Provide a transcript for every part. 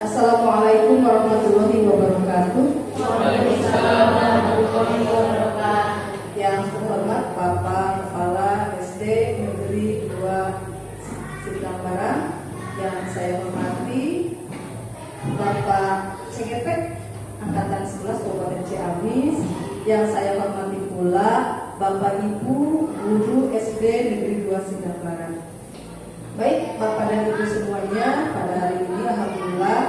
Assalamualaikum warahmatullahi wabarakatuh. Waalaikumsalam warahmatullahi wabarakatuh. Yang terhormat Bapak Kepala SD Negeri 2 Sindang Barang, yang saya hormati Bapak Cengepek Angkatan 11 Kabupaten Ciamis, yang saya hormati pula Bapak Ibu Guru SD Negeri 2 Sindang Barang. Baik Bapak dan Ibu semuanya, pada hari ini Alhamdulillah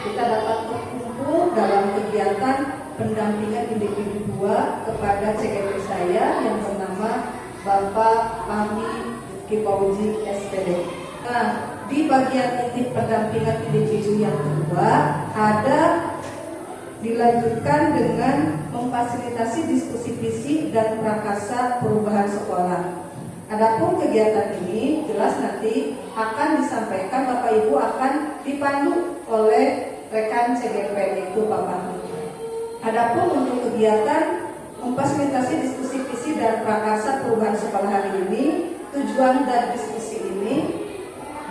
kita dapat berkumpul dalam kegiatan pendampingan individu 2 kepada CGP saya yang bernama Bapak Fahmi Kipauji SPD. Nah, di bagian inti pendampingan individu yang kedua ada dilanjutkan dengan memfasilitasi diskusi visi dan prakarsa perubahan sekolah. Adapun kegiatan ini jelas nanti akan disampaikan, Bapak Ibu akan dipandu oleh rekan CGP yaitu Pak Fahmi. Adapun untuk kegiatan memfasilitasi diskusi visi dan prakarsa perubahan sekolah hari ini, tujuan dari diskusi ini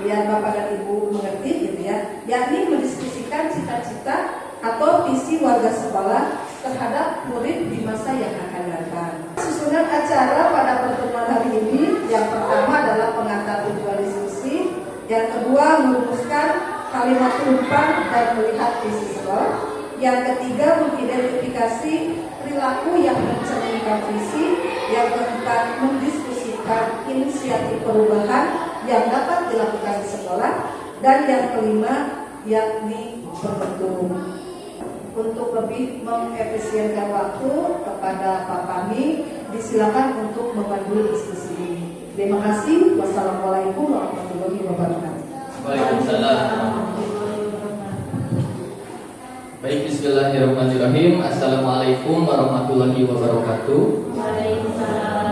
biar Bapak dan Ibu mengerti gitu ya, yakni mendiskusikan cita-cita atau visi warga sekolah terhadap murid di masa yang akan datang. Susunan acara pada pertemuan hari ini, yang pertama adalah pengantar tujuan diskusi, yang kedua merumuskan kalimat penumpang dan melihat visi sekolah, yang ketiga mengidentifikasi perilaku yang mencerminkan visi, yang keempat mendiskusikan inisiatif perubahan yang dapat dilakukan di sekolah, dan yang kelima yakni berbentuk. Untuk lebih mengefisienkan waktu kepada Pak Fahmi, disilakan untuk memandu diskusi ini. Terima kasih. Wassalamualaikum warahmatullahi wabarakatuh. Waalaikumsalam. Baik, bismillahirrahmanirrahim. Assalamualaikum warahmatullahi wabarakatuh. Waalaikumsalam.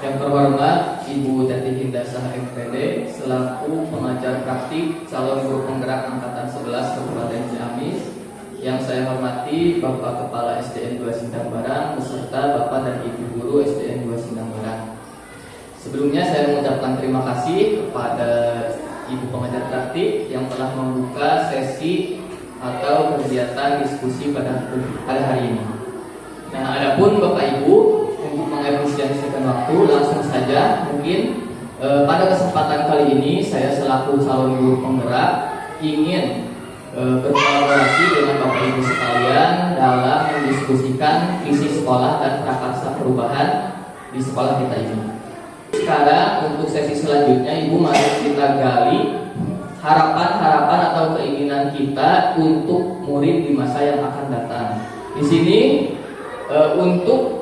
Yang terhormat Ibu Teti Hindasah MPD selaku pengajar praktik calon guru penggerak angkatan 11 Kabupaten Ciamis, yang saya hormati Bapak Kepala SDN 2 Sindang Barang beserta Bapak dan Ibu Guru SDN 2 Sindang Barang. Sebelumnya saya mengucapkan terima kasih kepada Ibu pengajar praktik yang telah membuka sesi atau kegiatan diskusi pada hari ini. Nah, adapun Bapak Ibu, untuk mengefisiensikan waktu, langsung saja mungkin pada kesempatan kali ini saya selaku calon guru penggerak ingin berkolaborasi dengan Bapak Ibu sekalian dalam mendiskusikan visi sekolah dan prakarsa perubahan di sekolah kita ini. Sekarang untuk sesi selanjutnya, Ibu mari kita gali harapan-harapan atau keinginan kita untuk murid di masa yang akan datang. Di sini untuk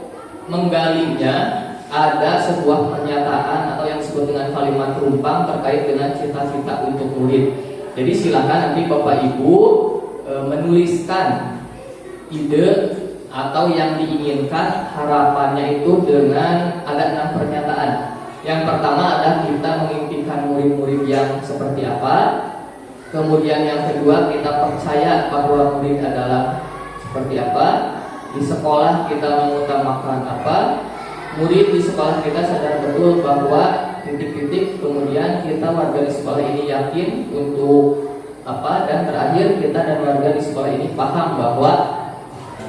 menggalinya ada sebuah pernyataan atau yang disebut dengan kalimat penumpang terkait dengan cita-cita untuk murid. Jadi silakan nanti Bapak Ibu menuliskan ide atau yang diinginkan harapannya itu dengan ada 6 pernyataan. Yang pertama adalah kita mengimpikan murid-murid yang seperti apa. Kemudian yang kedua, kita percaya bahwa murid adalah seperti apa. Di sekolah kita mengutamakan apa, murid di sekolah kita sadar betul bahwa titik-titik, kemudian kita warga di sekolah ini yakin untuk apa, dan terakhir kita dan warga di sekolah ini paham bahwa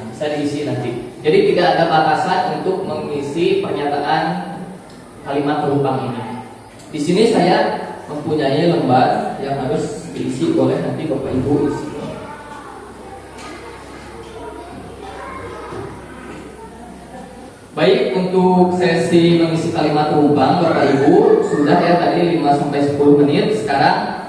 bisa diisi nanti. Jadi tidak ada batasan untuk mengisi pernyataan kalimat penumpang ini. Di sini saya mempunyai lembar yang harus diisi oleh nanti Bapak Ibu isi. Baik, untuk sesi mengisi kalimat penumpang Bapak Ibu sudah ya tadi 5-10 menit. Sekarang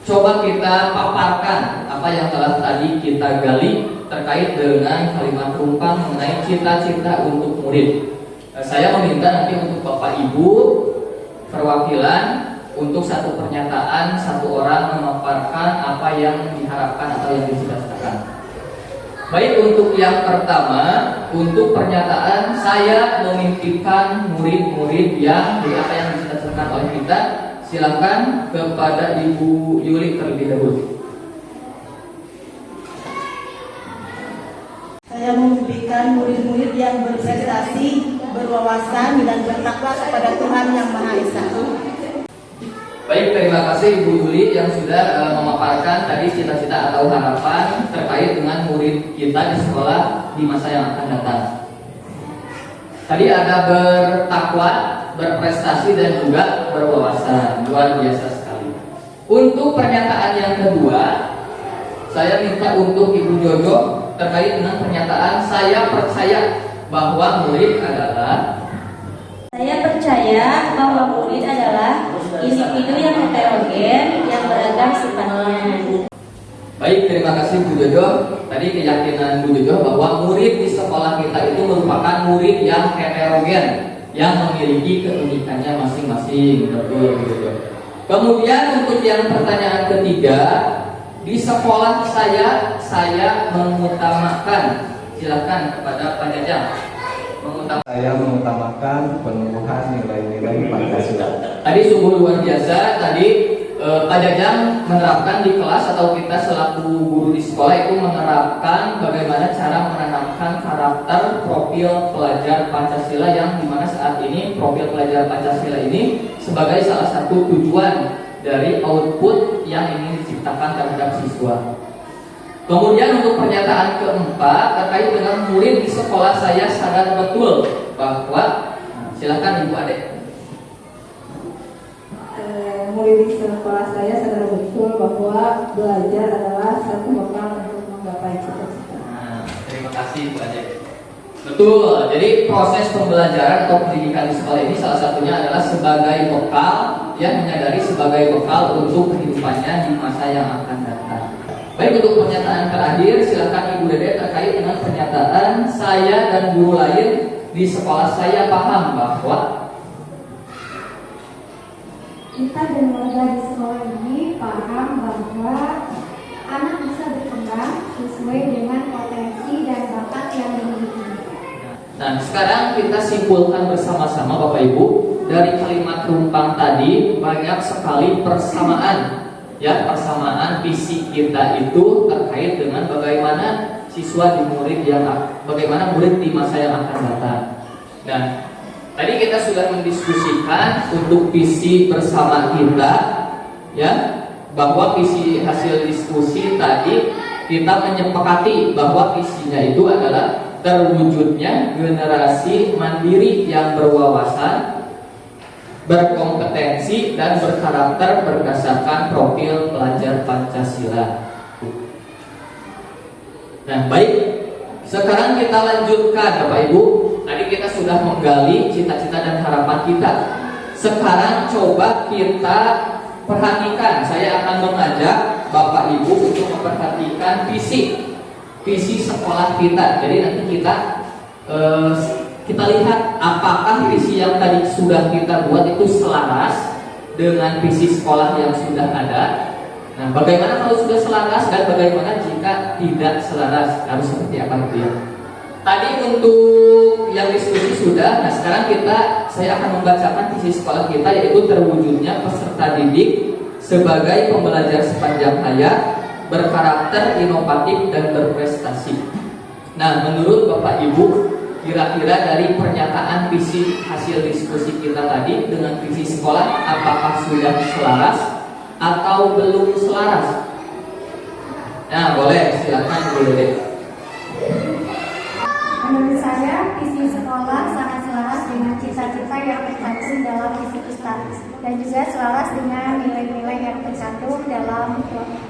coba kita paparkan apa yang telah tadi kita gali terkait dengan kalimat penumpang mengenai cita-cita untuk murid. Saya meminta nanti untuk Bapak Ibu perwakilan untuk satu pernyataan, satu orang memaparkan apa yang diharapkan atau yang dicita-citakan. Baik, untuk yang pertama, untuk pernyataan saya memimpikan murid-murid yang apa yang dicita-citakan oleh kita. Silakan kepada Ibu Yuli terlebih dahulu. Saya memimpikan murid-murid yang berprestasi, berwawasan, dan bertakwa kepada Tuhan Yang Maha Esa. Baik, terima kasih Ibu Yuli yang sudah memaparkan tadi cita-cita atau harapan terkait dengan murid kita di sekolah di masa yang akan datang. Tadi ada bertakwa, berprestasi dan juga berwawasan. Luar biasa sekali. Untuk pernyataan yang kedua, saya minta untuk Ibu Jojo terkait dengan pernyataan saya percaya bahwa murid adalah. Saya percaya bahwa murid adalah individu yang heterogen yang beragam sifatnya. Baik, terima kasih Bu Jojo. Tadi keyakinan Bu Jojo bahwa murid di sekolah kita itu merupakan murid yang heterogen, yang memiliki keunikannya masing-masing. Betul, Bu Jojo. Kemudian untuk yang pertanyaan ketiga, di sekolah saya mengutamakan. Silakan kepada Pak Jajang. Saya mengutamakan penumbuhan nilai-nilai Pancasila. Tadi sungguh luar biasa. Tadi Pak Jajang menerapkan di kelas atau kita selaku guru di sekolah itu menerapkan bagaimana cara menanamkan karakter profil pelajar Pancasila yang dimana saat ini profil pelajar Pancasila ini sebagai salah satu tujuan dari output yang ingin diciptakan terhadap siswa. Kemudian untuk pernyataan keempat terkait dengan murid di sekolah saya sadar betul bahwa silakan Ibu Ade. Murid di sekolah saya sadar betul bahwa belajar adalah satu bekal untuk menggapai cita-cita. Terima kasih Bu Ade. Betul. Jadi proses pembelajaran atau pendidikan di sekolah ini salah satunya adalah sebagai bekal, yang menyadari sebagai bekal untuk kehidupannya di masa yang akan datang. Baik, untuk pernyataan terakhir silakan Ibu Dede terkait dengan pernyataan saya dan guru lain di sekolah saya paham bahwa kita dan warga di sekolah ini paham bahwa anak bisa berkembang sesuai dengan potensi dan bakat yang dimiliki. Nah, sekarang kita simpulkan bersama-sama Bapak Ibu dari kalimat rumpang tadi banyak sekali persamaan. Ya, persamaan visi kita itu terkait dengan bagaimana siswa di murid yang bagaimana murid di masa yang akan datang. Nah, tadi kita sudah mendiskusikan untuk visi bersama kita, ya, bahwa visi hasil diskusi tadi kita menyepakati bahwa visinya itu adalah terwujudnya generasi mandiri yang berwawasan, berkompetensi dan berkarakter berdasarkan profil pelajar Pancasila. Nah, baik, sekarang kita lanjutkan Bapak Ibu. Tadi kita sudah menggali cita-cita dan harapan kita. Sekarang coba kita perhatikan. Saya akan mengajak Bapak Ibu untuk memperhatikan visi sekolah kita. Jadi nanti kita lihat apakah visi yang tadi sudah kita buat itu selaras dengan visi sekolah yang sudah ada. Nah, bagaimana kalau sudah selaras dan bagaimana jika tidak selaras? Harus seperti apa itu ya? Tadi untuk yang diskusi sudah. Nah, sekarang saya akan membacakan visi sekolah kita, yaitu terwujudnya peserta didik sebagai pembelajar sepanjang hayat, berkarakter inovatif dan berprestasi. Nah, menurut Bapak Ibu, kira-kira dari pernyataan visi hasil diskusi kita tadi dengan visi sekolah, apakah sudah selaras atau belum selaras? Nah, boleh, silakan Bu Dede. Menurut saya, visi sekolah sangat selaras dengan cita-cita yang tercantum dalam visi kita dan juga selaras dengan nilai-nilai yang tercantum dalam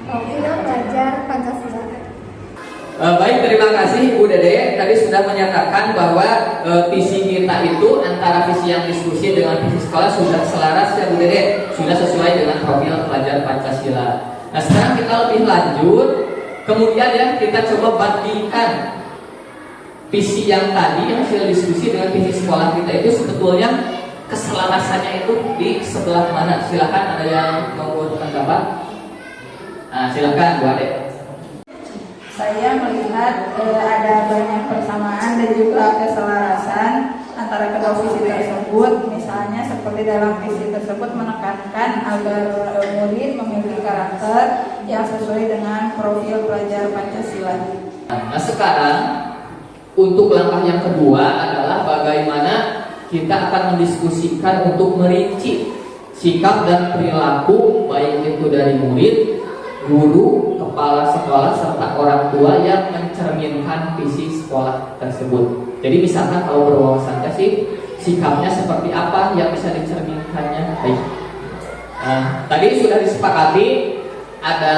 profil pelajar Pancasila. Baik, terima kasih Bu Dede. Tadi sudah menyatakan bahwa visi kita itu antara visi yang diskusi dengan visi sekolah sudah selaras ya Bu Dede, sudah sesuai dengan profil pelajar Pancasila. Nah, sekarang kita lebih lanjut, kemudian ya kita coba bandingkan visi yang tadi hasil diskusi dengan visi sekolah kita itu sebetulnya keselarasannya itu di sebelah mana? Silakan, ada yang mau berpendapat? Nah, silakan Bu Ade. Saya melihat ada banyak persamaan dan juga keselarasan antara kedua visi tersebut. Misalnya seperti dalam visi tersebut menekankan agar murid memiliki karakter yang sesuai dengan profil pelajar Pancasila. Nah, sekarang untuk langkah yang kedua adalah bagaimana kita akan mendiskusikan untuk merinci sikap dan perilaku baik itu dari murid, guru, kepala sekolah serta orang tua yang mencerminkan visi sekolah tersebut. Jadi misalkan kalau berwawasan kasih, sikapnya seperti apa yang bisa dicerminkannya. Baik. Tadi sudah disepakati ada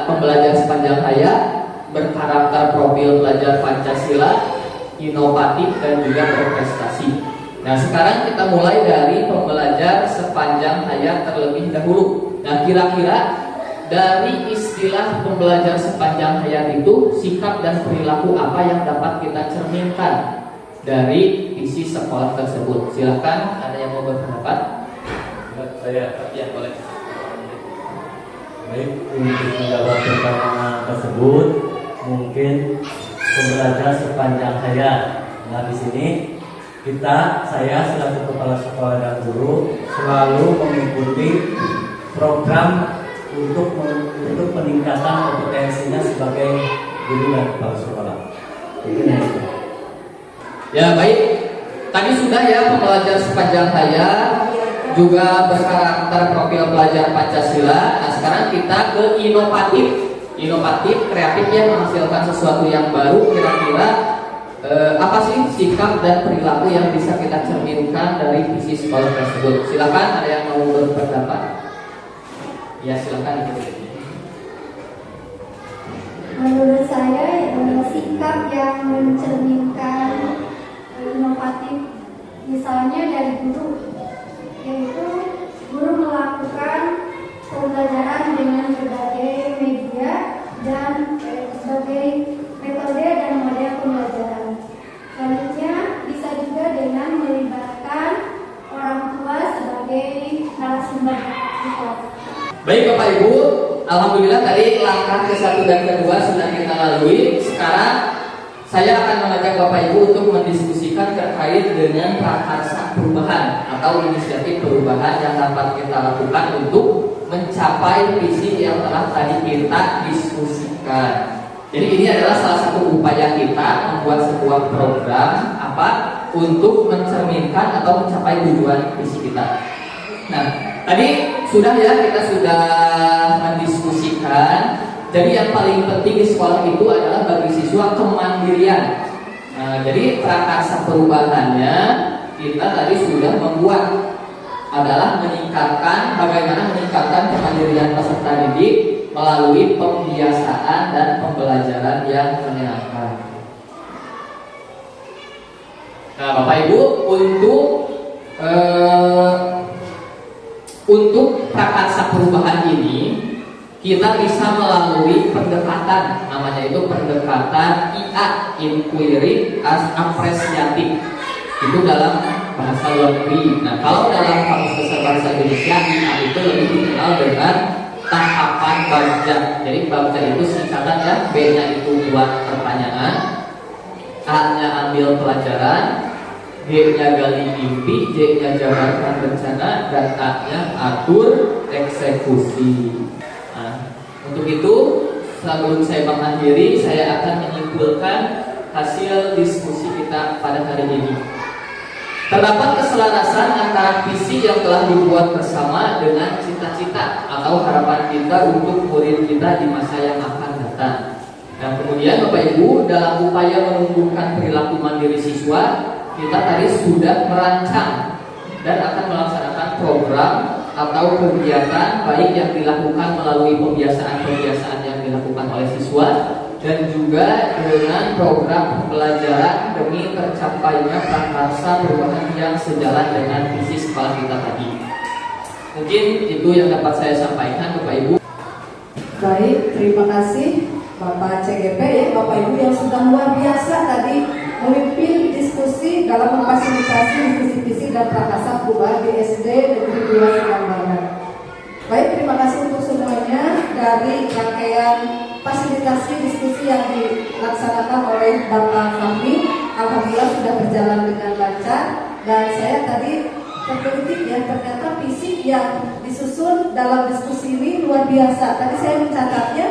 pembelajar sepanjang hayat, berkarakter profil pelajar Pancasila, inovatif dan juga berprestasi. Nah, sekarang kita mulai dari pembelajar sepanjang hayat terlebih dahulu. Nah, kira-kira dari istilah pembelajar sepanjang hayat itu, sikap dan perilaku apa yang dapat kita cerminkan dari visi sekolah tersebut? Silakan, ada yang mau berpendapat? Saya. Ya, boleh. Baik, untuk menjawab pertanyaan tersebut, mungkin pembelajar sepanjang hayat. Nah, di sini saya selaku kepala sekolah dan guru selalu mengikuti program untuk peningkatan kompetensinya sebagai guru dan kepala sekolah. Ya, baik. Tadi sudah ya pembelajar sepanjang hayat, juga berkarakter profil pelajar Pancasila. Nah, sekarang kita ke inovatif, kreatif yang menghasilkan sesuatu yang baru. Kira-kira apa sih sikap dan perilaku yang bisa kita cerminkan dari visi sekolah tersebut? Silakan, ada yang mau berpendapat? Ya, silakan. Menurut saya sikap yang mencerminkan inovatif, misalnya dari guru, yaitu guru melakukan pembelajaran dengan berbagai media dan berbagai metode dan model pembelajaran. Selanjutnya bisa juga dengan melibatkan orang tua sebagai narasumber di kelas. Baik Bapak Ibu, alhamdulillah tadi langkah ke-1 dan ke-2 sudah kita lalui. Sekarang saya akan mengajak Bapak Ibu untuk mendiskusikan terkait dengan prakarsa perubahan atau inisiatif perubahan yang dapat kita lakukan untuk mencapai visi yang telah tadi kita diskusikan. Jadi ini adalah salah satu upaya kita membuat sebuah program untuk mencerminkan atau mencapai tujuan visi kita. Nah, tadi kita sudah mendiskusikan. Jadi yang paling penting di sekolah itu adalah bagi siswa kemandirian. Nah, jadi prakarsa perubahannya kita tadi sudah membuat adalah bagaimana meningkatkan kemandirian peserta didik melalui pembiasaan dan pembelajaran yang menyenangkan. Nah, Bapak Ibu, untuk prakarsa perubahan ini kita bisa melalui pendekatan, namanya itu pendekatan IA, inquiry as apresiatif. Itu dalam bahasa luar negeri. Nah, kalau dalam Kamus Besar Bahasa Indonesia, IA itu lebih dikenal dengan tahapan bagja. Jadi bagja itu singkatan ya, B-nya itu buat pertanyaan, A-nya ambil pelajaran, G-nya gali mimpi, J-nya jabarkan rencana, dan A-nya atur eksekusi. Nah, untuk itu sebelum saya mengakhiri, saya akan menyimpulkan hasil diskusi kita pada hari ini. Terdapat keselarasan antara visi yang telah dibuat bersama dengan cita-cita atau harapan kita untuk murid kita di masa yang akan datang. Dan kemudian Bapak Ibu, dalam upaya menumbuhkan perilaku mandiri siswa, kita tadi sudah merancang dan akan melaksanakan program atau kegiatan baik yang dilakukan melalui pembiasaan-pembiasaan yang dilakukan oleh siswa dan juga dengan program pembelajaran demi tercapainya prakarsa perubahan yang sejalan dengan visi sekolah kita tadi. Mungkin itu yang dapat saya sampaikan Bapak Ibu. Baik, terima kasih Bapak CGP ya, Bapak Ibu yang sudah luar biasa tadi memimpin diskusi dalam memfasilitasi diskusi visi dan prakarsa perubahan di SD Negeri 2 Surabaya. Baik, terima kasih untuk semuanya dari rangkaian fasilitasi diskusi yang dilaksanakan oleh Bapak Fahmi. Alhamdulillah sudah berjalan dengan lancar dan saya tadi tergelitik ya, ternyata visi yang disusun dalam diskusi ini luar biasa. Tadi saya mencatatnya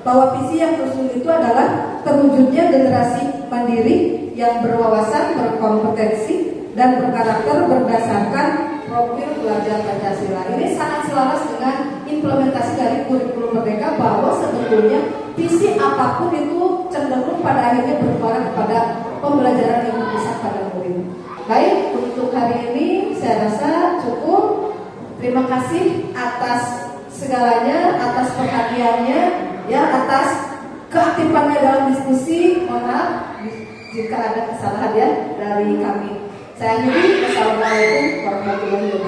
bahwa visi yang tersusun itu adalah terwujudnya generasi mandiri yang berwawasan, berkompetensi, dan berkarakter berdasarkan profil belajar Pancasila. Ini sangat selaras dengan implementasi dari kurikulum Merdeka bahwa sebetulnya visi apapun itu cenderung pada akhirnya bermuara kepada pembelajaran yang berpusat pada murid. Baik, untuk hari ini saya rasa cukup. Terima kasih atas segalanya, atas perhatiannya, ya, atas keaktifannya dalam diskusi. Mohon maaf jika ada kesalahan ya dari kami. Saya akhiri. Wassalamualaikum warahmatullahi wabarakatuh.